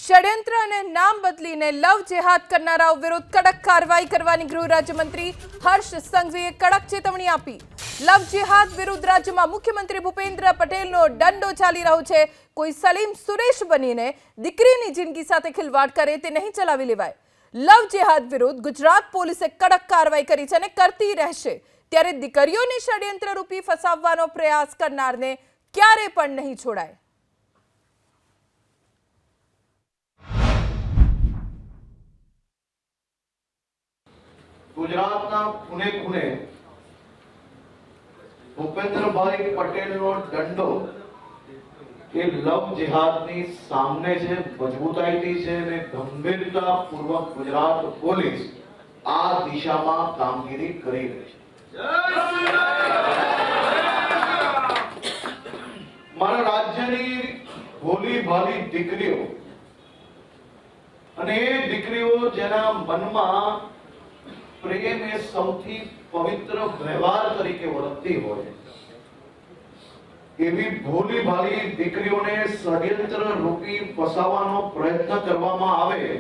ષડયંત્ર અને નામ બદલીને લવ જેહાદ કરનારાઓ વિરુદ્ધ કડક કાર્યવાહી કરવાની ગૃહ રાજ્યમંત્રી હર્ષ સંઘવીએ કડક ચેતવણી આપી। લવ જેહાદ વિરુદ્ધ રાજ્યમાં મુખ્યમંત્રી ભૂપેન્દ્ર પટેલનો દંડો ચાલી રહ્યો છે। કોઈ સલીમ સુરેશ બનીને દીકરીની જિંદગી સાથે ખિલવાડ કરે તે નહીં ચલાવી લેવાય। લવ જેહાદ વિરુદ્ધ ગુજરાત પોલીસે કડક કાર્યવાહી કરી છે અને કરતી રહેશે। ત્યારે દીકરીઓને ષડયંત્ર રૂપી ફસાવવાનો પ્રયાસ કરનારને ક્યારે પણ નહીં છોડાય। ગુજરાતના ખૂણે ખૂણે ભૂપેન્દ્રભાઈ પટેલનો દંડો એ લવ જેહાદની સામે છે, મજબૂતાઈથી છે અને ગંભીરતાપૂર્વક ગુજરાત પોલીસ આ દિશામાં કામગીરી કરી રહી છે। મારા રાજ્યની ભોલી ભાલી દીકરીઓ અને એ દીકરીઓ જેના મનમાં પ્રેમ એ સૌથી પવિત્ર વ્યવહાર તરીકે ઓળખતી હોય એવી ભોલી ભાલી દીકરીઓને ષડયંત્ર રૂપી ફસાવવાનો પ્રયત્ન કરવામાં આવે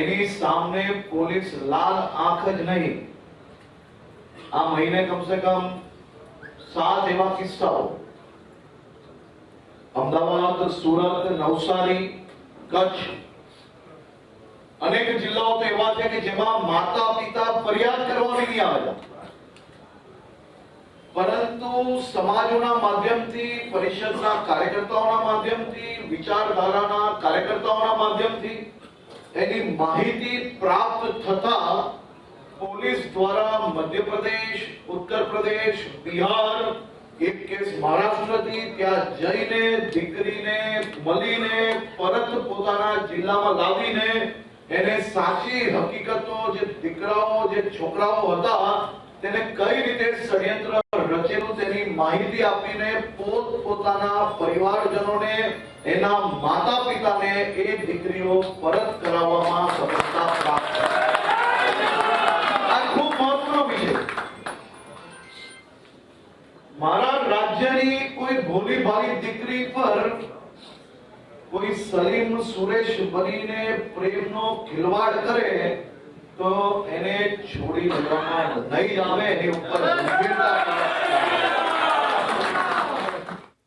એની સામે પોલીસ લાલ આંખ જ નહીં, આ મહિને કમસે કમ 7 એવા કિસ્સાઓ અમદાવાદ, સુરત, નવસારી, કચ્છ અનેક જિલ્લાઓ તો એવા છે કે જેમાં માતા પિતા ફરિયાદ કરવા નહીં આવ્યા, પરંતુ સમાજોના માધ્યમથી, પરિષદના કાર્યકર્તાઓના માધ્યમથી, વિચારધારાના કાર્યકર્તાઓના માધ્યમથી એની માહિતી પ્રાપ્ત થતા પોલીસ દ્વારા મધ્યપ્રદેશ, ઉત્તર પ્રદેશ, બિહાર, એક કેસ મહારાષ્ટ્રથી ત્યાં જઈને દીકરીને મળીને પરત પોતાના જિલ્લામાં લાવીને એને સાચી હકીકતો, જે દીકરાઓ, જે છોકરાઓ હતા તેને કઈ રીતે ષડયંત્ર રચેલું તેની માહિતી આપીને પોતાના પરિવારજનોને, એના માતા પિતાને એ દીકરીઓ પરત કરાવવામાં સફળતા પ્રાપ્ત થઈ। આ ખૂબ મહત્વનો વિષય। મારા રાજ્યની કોઈ ભોલી ભાલી દીકરી પર કોઈ સલીમ સુરેશ બનીને પ્રેમનો ખિલવાડ કરે તો એને છોડી દેવામાં નહીં આવે, એની ઉપર ગંભીરતા